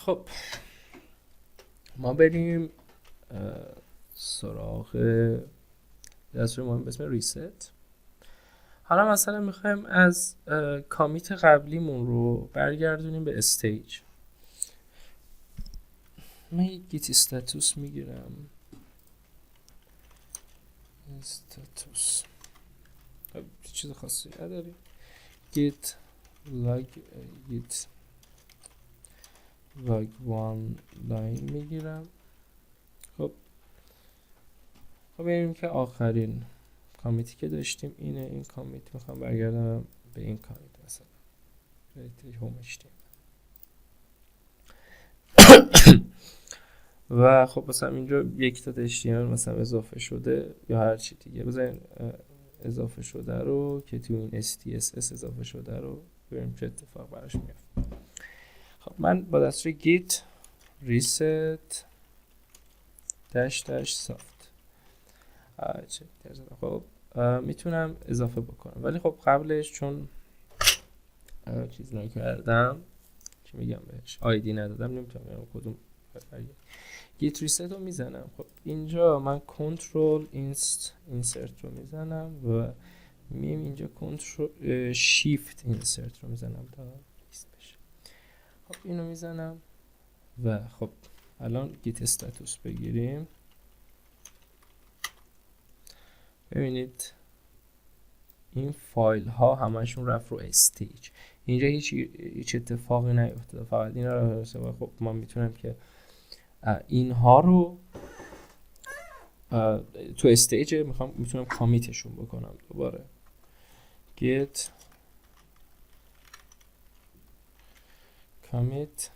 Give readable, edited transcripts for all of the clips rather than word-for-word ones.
خب ما بریم سراغ دستور مهم به اسم ریست. حالا مثلا میخوایم از کامیت قبلیمون رو برگردونیم به استیج. من یک گیت استاتوس میگیرم. استاتوس چیز خاصی نداری. گیت لاگ وان لاین میگیرم. خب ببینیم که آخرین کامیتی که داشتیم اینه. این کامیت میخوام برگردم به این کامیت مثلا هوم اشتیم و خب مثلا اینجا یک تا HTML مثلا اضافه شده یا هر چی دیگه بذارین اضافه شده رو که تو این STSS اضافه شده رو ببینیم چه اتفاق براش میفته. خب من با دستور git reset -soft خب میتونم اضافه بکنم، ولی خب قبلش چون چیز نکردم چی میگم بهش آیدی ندادم نمیتونم کدوم گیت ریست رو میزنم. خب اینجا من کنترل اینسرت رو میزنم و میم اینجا کنترل شیفت اینسرت رو میزنم تا لیست بشه. خب اینو میزنم و خب الان گیت استاتوس بگیریم. ببینید این فایل ها همشون رفت رو استیج. اینجا هیچ اتفاقی نیفتاده، فقط اینا رو خب ما میتونم که اینها رو تو استیج میتونم کامیتشون بکنم دوباره. git commit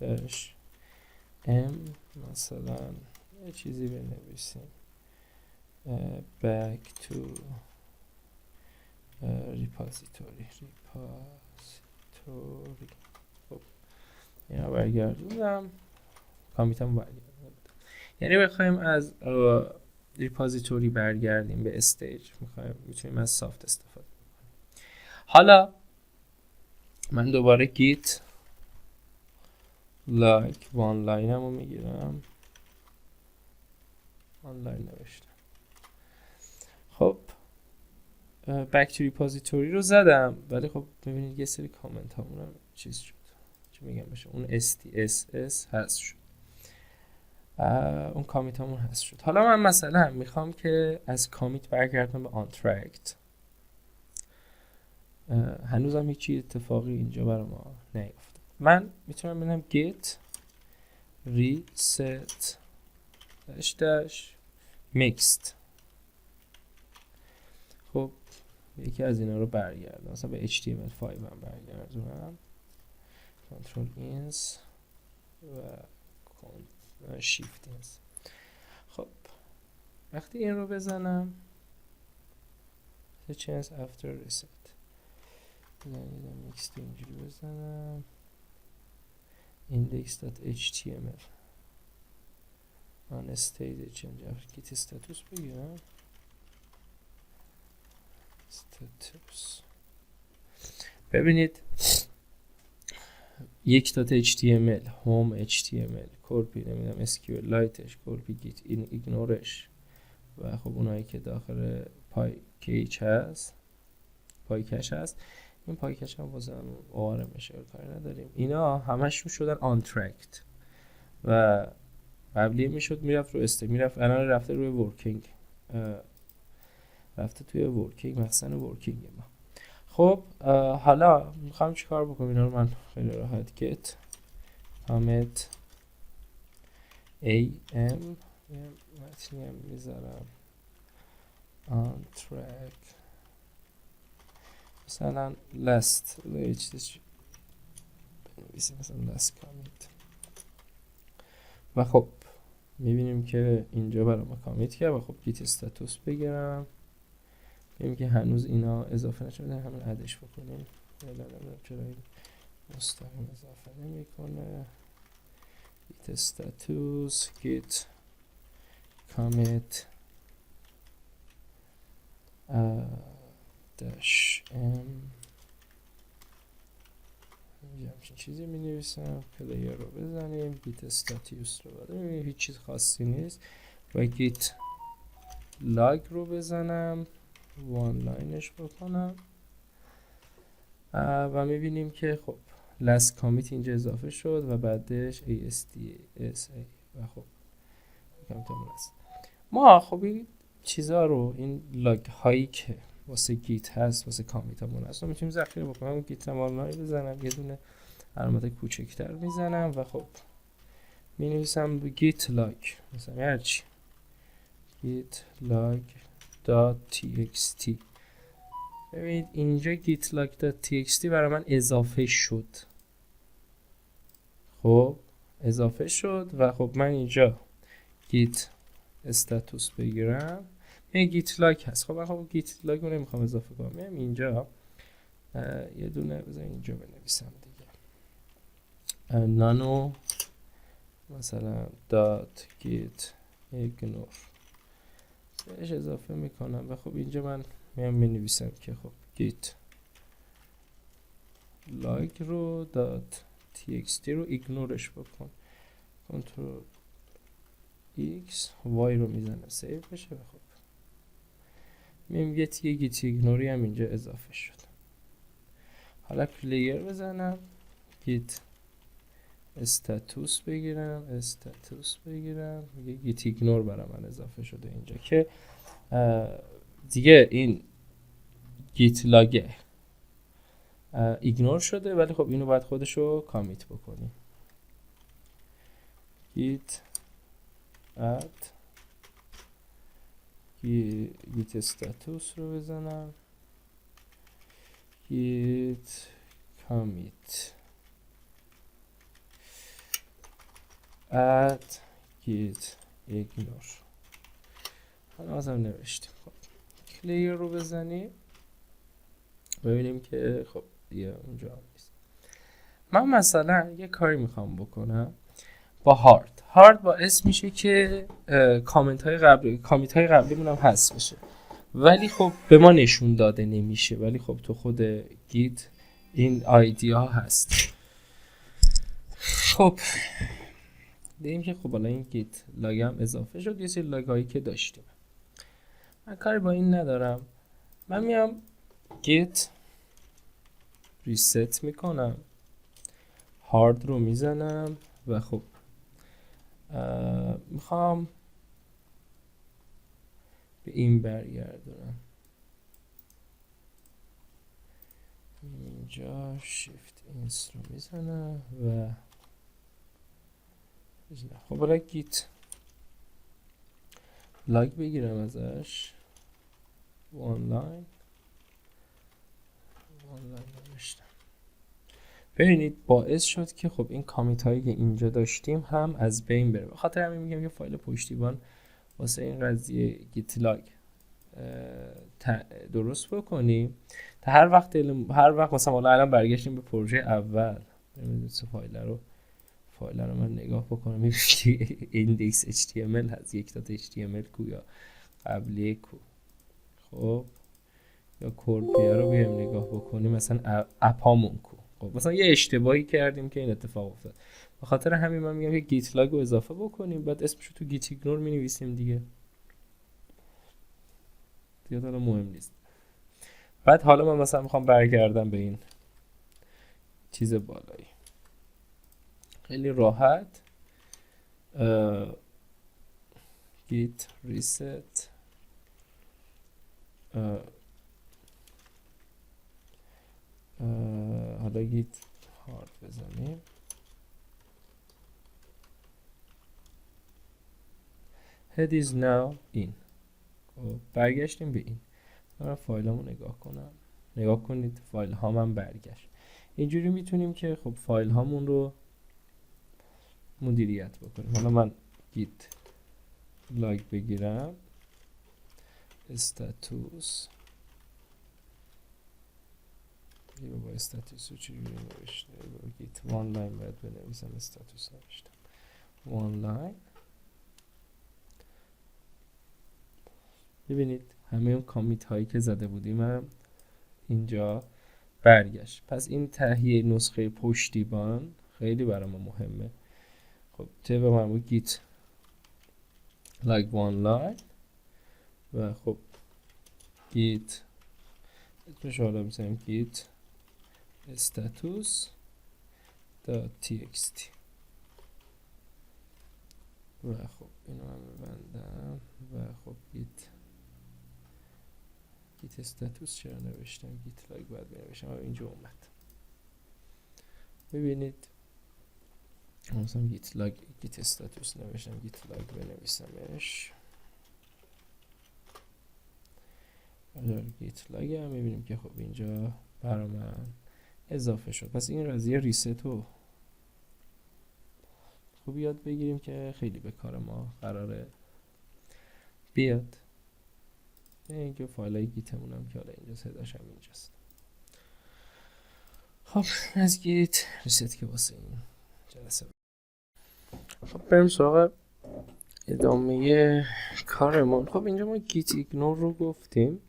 -m مثلا یه چیزی بنویسیم back to repository. خب اینا برگردونم کامیتم برگردونم. یعنی بخوایم از ریپوزیتوری برگردیم به استیج میتونیم از سافت استفاده کنیم. حالا من دوباره گیت لاگ وان لاین رو میگیرم. آنلاین نوشتم. خب بک تو ریپوزیتوری رو زدم، ولی خب ببینید یه سری کامنت همون هم چیز شد، چی میگم بشه، اون STSS هست شد، اون کامیت همون هست شد. حالا من مثلا میخوام که از کامیت برگردم به آنترکت. هنوزم هیچی اتفاقی اینجا برای ما نیفتاد. من میتونم ببینم git reset -mixed. خب یکی از اینا رو برگردم، مثلا به HTML5 هم برگردونم، کنترل اینس و شیفت اینس. خب وقتی این رو بزنم the chance after reset mixed اینجوری بزنم index.html on state change after git status بگیرم status. ببینید یک دات HTML home HTML کورپی نمیدونم SQL لایتش کورپی گیت این ایگنورش و خب اونایی که داخل پایکیچ هست این پایکیچ هم بازم ORMش کاری نداریم. اینا همشون شدن آنترکت و قبلی میشد میرفت رو میرفت الان رفته روی ورکینگ، رفته توی ورکینگ مخزن ورکینگ ما. خب حالا میخوام چیکار بکنم؟ اینا رو من خیلی راحت git commit am متنی میذارم on track مثلا last مثلا last commit و خب میبینیم که اینجا برای ما کامیت کرد و خب گیت استاتوس بگیرم ببینیم که هنوز اینا اضافه نشده، همین ادش بکنیم. چرا این مستقیم اضافه نمیکنه؟ git status git commit -m همچین چیزی می نویسم. پلیر رو بزنیم، گیت استاتیوس رو بزنیم، هیچ چیز خاصی نیست و گیت لاگ رو بزنم، وان لاینش بکنم و میبینیم که خب last commit اینجا اضافه شد و بعدش ASDSA و خب یکم تا است. ما خب این چیزا رو، این لاگ هایی که واسه گیت هست، واسه کامیت همون هست، میتونیم ذخیره بکنم. گیت آنلاین بزنم، یه دونه علامت کوچکتر میزنم و خب مینویسم گیت لاگ، مثلا هرچی گیت لاگ .txt. ببینید اینجا gitlag.txt برای من اضافه شد. خب اضافه شد و خب من اینجا git استاتوس بگیرم، این گیت لاگ هست. خب من خب گیت لاگ رو نمیخوام اضافه کنم، میام اینجا یه دونه بذار اینجا بنویسم دیگه، نانو مثلا دات گیت ایگنور بهش اضافه میکنم و خب اینجا من میام مینویسم که خب گیت لاگ رو دات txt رو ایگنورش بکن، کنترل x y رو میزنه سیو بشه و خب میام یه گیت ایگنوری هم اینجا اضافه شد. حالا پلیر بزنم، گیت استاتوس بگیرم، میگه گیت ایگنور برای من اضافه شده اینجا که دیگه این گیت لاگ ایگنور شده، ولی خب اینو باید خودشو کامیت بکنیم. گیت اد گیت استاتوس رو بزنم، گیت کامیت اد گیت ایگنور. حالا ازم نوشتیم. خب کلیر رو بزنیم ببینیم که خب دیگه اونجا هم نیست. من مثلا یه کاری میخوام بکنم با هارد باعث میشه که کامیت های قبلی مونم حذف بشه، ولی خب به ما نشون داده نمیشه، ولی خب تو خود گیت این آیدی ها هست. خب دیدیم که خب حالا این گیت لاگ هم اضافه شد، یه سری لاگ هایی که داشتیم. من کاری با این ندارم، من میام گیت ریست میکنم، هارد رو میزنم و خب میخوام به این برگردونم، اینجا شیفت اینس رو میزنم و خب حالا گیت لاگ بگیرم ازش، آنلاین نوشتم. ببینید باعث شد که خب این کامیت هایی که اینجا داشتیم هم از بین بره. بخاطر همین میگم یه فایل پشتیبان واسه این قضیه گیت لاگ درست بکنیم تا هر وقت مثلا الان برگشتیم به پروژه اول، ببینید فایل رو من نگاه بکنم، میبینید ایندکس HTML هست، یک دات HTML کو یا قبلی کو. خب یا کورپیا رو بیایم نگاه بکنیم، مثلا اپامون کو. خب مثلا یه اشتباهی کردیم که این اتفاق افتاد. به خاطر همین من میگم که گیت لاگ رو اضافه بکنیم، بعد اسمشو تو گیت ایگنور مینویسیم دیگه حالا مهم نیست. بعد حالا من مثلا میخوام برگردم به این چیز بالایی، خیلی راحت git reset حالا git hard بزنیم، head is now in. برگشتیم به این. من فایلامو نگاه کنید فایل ها من برگشت. اینجوری میتونیم که خب فایل هامون رو مدیریت بکنیم. حالا من git لاگ بگیرم، استاتوس با استاتوس رو چجوری نوشته، گیت وان لاین باید بنویسم، استاتوس نوشتم وان لاین. ببینید همه اون کامیت هایی که زده بودیم هم اینجا برگشت. پس این تهیه نسخه پشتیبان خیلی برای ما مهمه. خب طبق معمول git like one line و خب git اسمش حالا می‌ذاریم git status .txt و خب اینو هم ببندم و خب git status چرا نوشتم git like باید بنوشتم و اینجا اومد. ببینید مثلا git status نوشتم git like بنویسمش git like هم میبینیم که خب اینجا برای من اضافه شد. پس این قضیه ریست رو خوب یاد بگیریم که خیلی به کار ما قراره بیاد. اینکه فایل های گیتمون هم که حالا اینجا صداش هم اینجاست. خب از گیت ریست که واسه این جلسه. خب بریم سراغ ادامه کارمون. خب اینجا ما گیت ایگنور رو گفتیم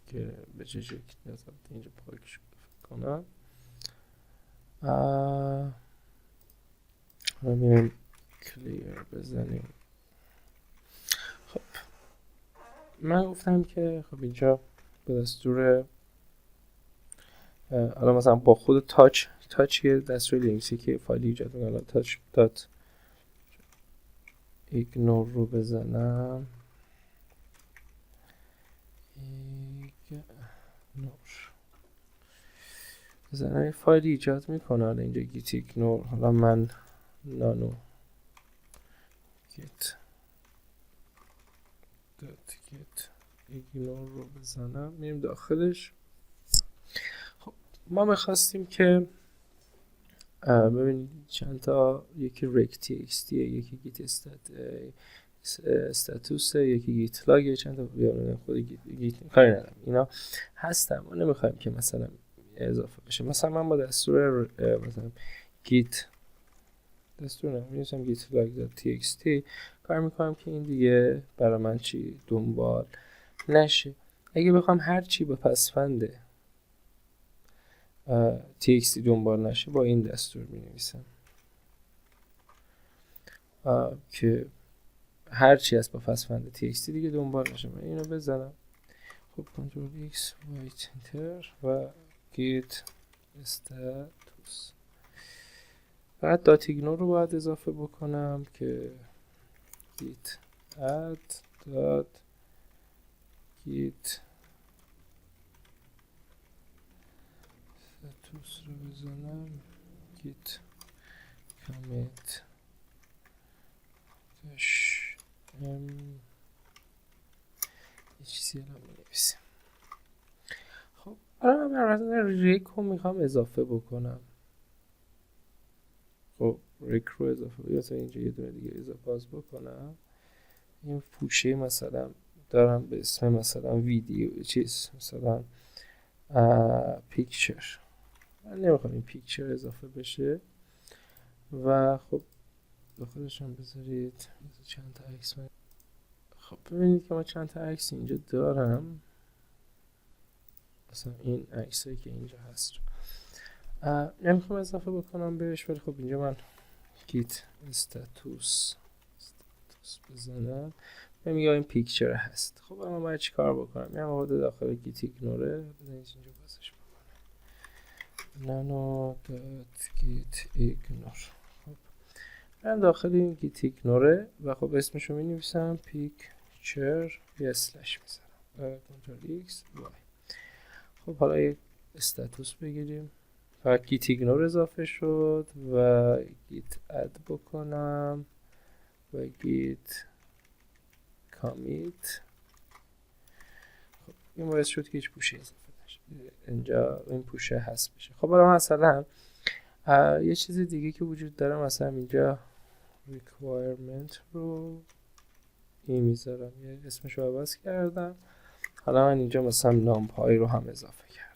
که به چه شکل نظر اینجا پاکش کنم. میریم کلیر بزنیم. خب من گفتم که خب اینجا به دستور حالا مثلا با خود تاچ یه دستور لینکسی که فایلی ایجاد میکنه. تاچ دات ایگنور رو بزنم. بزنم یه فایلی ایجاد میکنه. حالا اینجا گیت ایگنور، حالا من نانو گیت دات گیت ایگنور رو بزنم. میریم داخلش. خب ما میخواستیم که ببینید چند تا، یکی rect txt یکی git استاتوس یکی گیت لاگ، چند تا بیارون خود گیت کاری ندارم، اینا هستن. ما نمیخوایم که مثلا اضافه بشه. مثلا من با دستور مثلا گیت دستور نمی‌نویسم git log.txt کار میکنم که این دیگه برای من چی دنبال نشه. اگه بخوام هر چی با پسفند txt دنبال نشه با این دستور می‌نویسم که هر چی از با پسفند txt دیگه دنبال نشه. من اینو بزنم. خب کنترل x y enter و git status. بعد دات ایگنور رو باید اضافه بکنم که git add dot git status رو بزنم git commit یه چیزی رو بنویسیم. خب من ریک رو میخوام اضافه بکنم. خب ریک رو اضافه بکنم. مثلا اینجا یه دونه دیگه اضافه باز بکنم. این پوشه مثلا دارم به اسم مثلا ویدیو چیز مثلا پیکچر. من نمیخوام این پیکچر اضافه بشه و خب داخلش هم بذارید چند تا عکس. خب ببینید که ما چند تا عکس اینجا دارم. مثلا این عکسایی که اینجا هست نمیخوام اضافه بکنم بهش، ولی خب اینجا من گیت استاتوس بزنم میگه این پیکچر هست. خب من باید چی کار بکنم؟ یه مواد داخل گیت ایگنوره بزنید اینجا بازش بکنم نانو دات گیت ایگنور. خب من داخل این گیت ایگنوره و خب اسمشو می نویسم پیکچر یه اسلش میزنم کنترل ایکس وای. خب حالا یک استاتوس بگیریم. فقط گیت ایگنور اضافه شد و گیت اد بکنم و گیت کامیت. خب این باعث شد که هیچ پوشه اضافه نشه. اینجا این پوشه هست بشه. خب حالا مثلا یه چیز دیگه که وجود داره، مثلا اینجا requirement رو این میذارم، یه اسمش رو عوض کردم. حالا من اینجا مثلا نامپای رو هم اضافه کردم.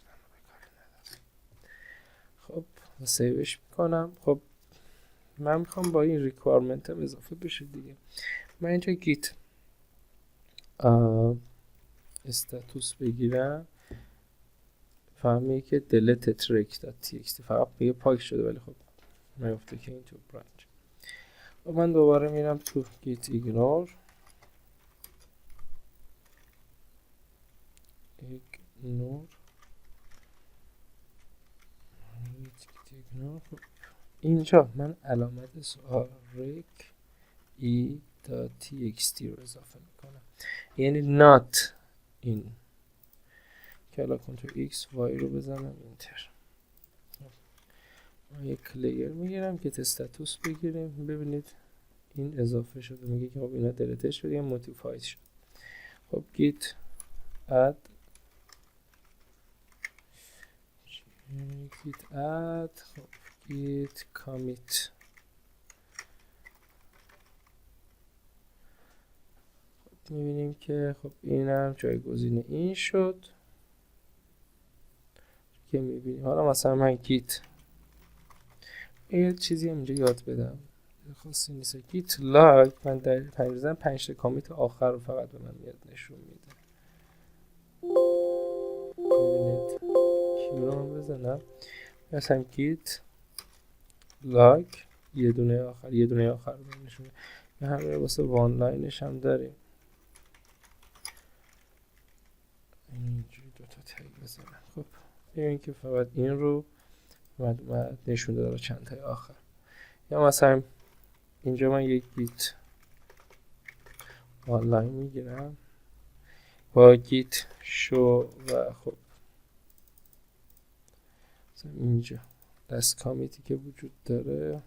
خب سیوش میکنم. خب من میخوام با این ریکوایرمنت هم اضافه بشه دیگه. من اینجا گیت استاتوس بگیرم فهمی که delete track.txt فقط میگه پاک شده، ولی خب میفته که این تو برانچ. و من دوباره میرم تو git ignore خب اینجا من علامت سوال rec e.txt رو اضافه میکنم، یعنی not این که الان کنترل x y رو بزنم اینتر. یک کلیر میگیرم که استاتوس بگیریم، ببینید این اضافه شده، میگه که خب اینا دلیته شد یا مودیفاید شد. خب git add خب git commit میبینیم که خب اینم جایگزین این شد که میبینیم. حالا مثلا من گیت یه چیزی هم اینجا یاد بدم خاصی نیست، گیت لاگ من در پنجرزن 5 تا کامیت آخر رو فقط به من میاد نشون میده. ببینید کی رو من بزنم مثلا گیت لاگ یه دونه آخر رو نشون میده. یه همه واسه وان لاینش هم داریم، اینجوری دوتا تگ بزنم. خب ببین که فقط این رو من نشون داره چند تای آخر. یا مثلا اینجا من یک گیت آنلاین میگیرم با گیت شو و خب مثلا اینجا دست کامیتی که وجود داره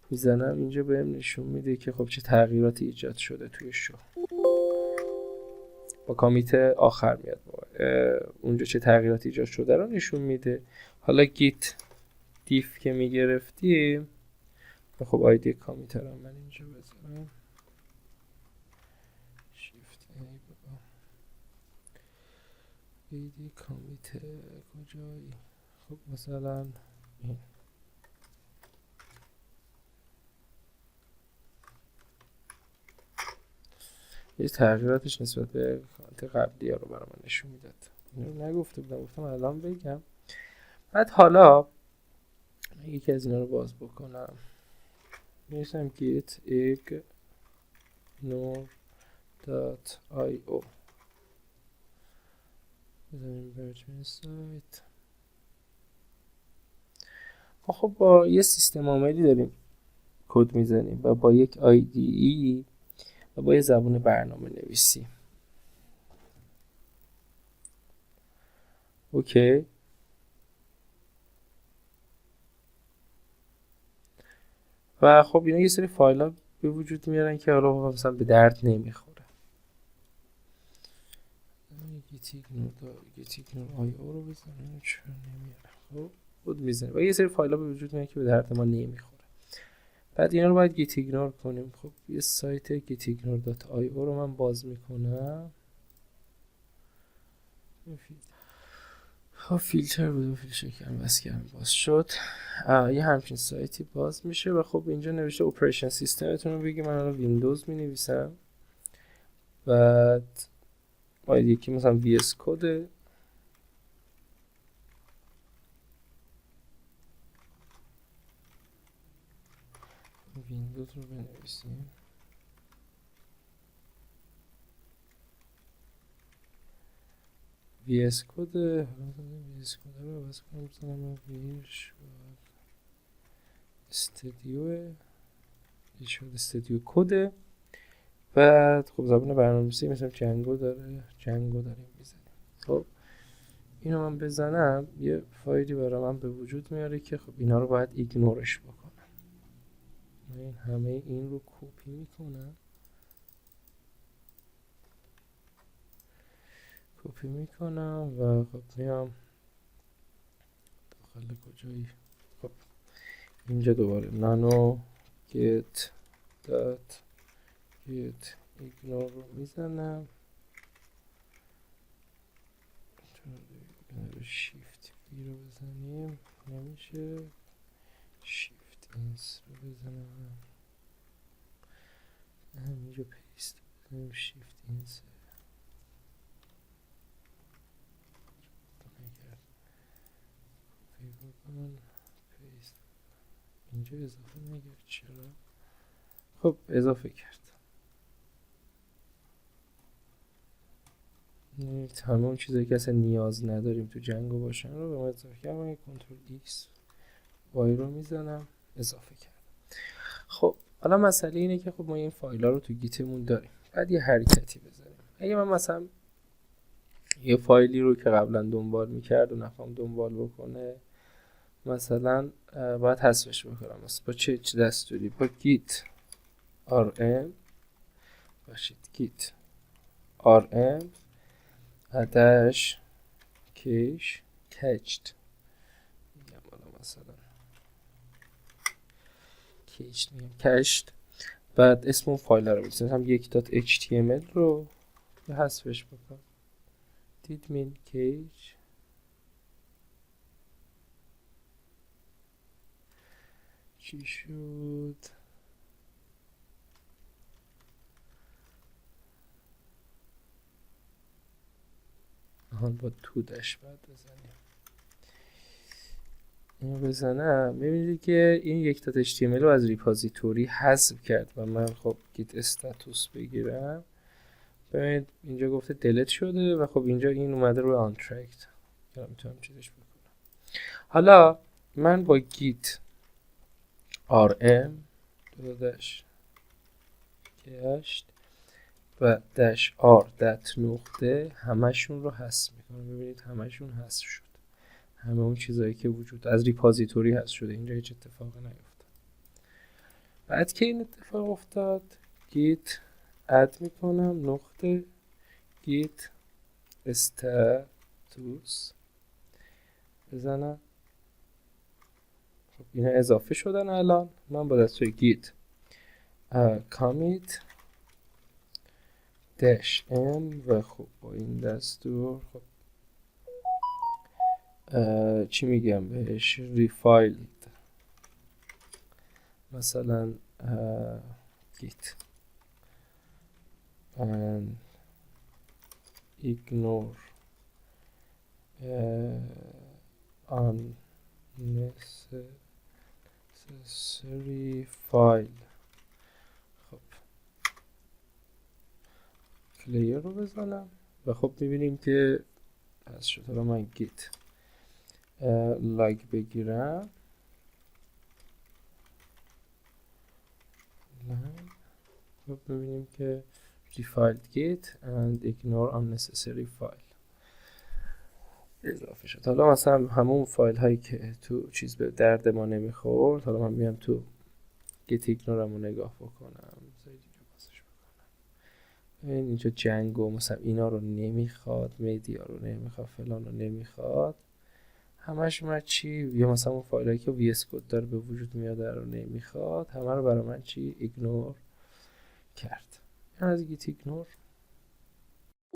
میزنم، اینجا بهم نشون میده که خب چه تغییراتی ایجاد شده توی شو. با کامیت آخر میاد اونجا چه تغییراتی ایجاد شده رو نشون میده. حالا گیت دیف که میگرفتیم خب آیدی کامیت رو من اینجا بذارم شیفت آیدی کامیت کجایی، خب مثلا این یه تغییراتش نسبت به کانت قبلی ها رو برای من نشون میداد. اینو نگفته بودم، گفتم الان بگم. بعد حالا من یکی از اینا رو باز بکنم، میرسم git ignore.io بزنیم ورژن سایت. ما خب با یه سیستم عاملی داریم کد میزنیم و با یک IDE و با یه زبان برنامه نویسی. اوکی و خب اینا یه سری فایل ها به وجود میارن که حالا مثلا به درد نمیخوره. gitignore.io رو بزنیم چرا نمیاره، خب بود میزنه و یه سری فایل ها به وجود میاد که به درد ما نمیخوره. بعد اینا رو باید گیت ایگنور کنیم. خب یه سایت gitignore.io رو من باز میکنم. خب فیلتر بود و فیلتر کردم بس کردم باز شد. یه همچین سایتی باز میشه و خب اینجا نوشته اپریشن سیستمتون رو بگی، من الان ویندوز می نویسم. بعد باید یکی مثلا وی اس کد ویندوز رو بنویسیم. وی اس کد رو عوض کنم بزنم استودیو کد. بعد خب زبان برنامه‌نویسی مثلا جنگو داریم میزنیم. خب اینو من بزنم یه فایلی برای من به وجود میاره که خب اینا رو باید ایگنورش بکنم. من همه این رو کپی میکنم و خب میام داخل کجایی، خب اینجا دوباره nano get ignore رو میزنم. shift B رو بزنیم نمیشه، shift ins رو بزنم همینجا پیست بزنیم shift ins اینجا اضافه نگرد چرا؟ خب اضافه کرد. همه اون چیزایی که اصلا نیاز نداریم تو جنگو باشن رو به ما اضافه کردم. من کنترل ایکس وای رو میزنم اضافه کردم. خب حالا مسئله اینه که خب ما این فایل ها رو تو گیتمون داریم، بعد یه حرکتی بزنیم. اگه من مثلا یه فایلی رو که قبلا دنبال میکرد و نخوام دنبال بکنه، مثلا باید حذفش بکنم. مثلا با چه دستوری؟ با گیت rm باشید، گیت rm کیش کچت میگم، حالا مثلا کیش میگم کشت، بعد اسم اون فایل رو بزنم، هم یک.html رو حذفش بکنم. دید مین کیش چی شد؟ آهان با تو داش باید بزنیم. اینو بزنم میبینید که این یک.html رو از ریپازیتوری حذف کرد و من خب گیت استاتوس بگیرم، ببینید اینجا گفته دلت شده و خب اینجا این اومده روی آن ترکت که میتونم چیزش بکنم. حالا من با گیت rm داداش گشت و داش آر دت نقطه همشون رو حذف میکنم. ببینید همشون حذف شد، همه اون چیزایی که وجود از ریپازیتوری حذف شده. اینجا هیچ اتفاقی نیفتاد. بعد که این اتفاق افتاد، گیت اد میکنم نقطه گیت استاتوس بزنم. خب اینا اضافه شدن. الان من با دستوی گیت کامیت داش ام و خب با این دستور خب چی میگم بهش، ریفایلد، مثلا گیت and ignore unnecessary file. خب کلیر رو بزنم و خب میبینیم که از شد. حالا من گیت لاگ بگیرم، خب میبینیم که default git and ignore unnecessary file اضافه شد. حالا مثلا همون فایل هایی که تو چیز به درد ما نمیخورد، حالا من میام تو git ignore رو نگاه بکنم، اینجا جنگو مثلا اینا رو نمیخواد، مدیا رو نمیخواد، فلان رو نمیخواد، همش من چی، یا مثلا اون فایل هایی که VS Code داره به وجود میاد رو نمیخواد، همه رو برای من چی ایگنور کرد. از گیت ایگنور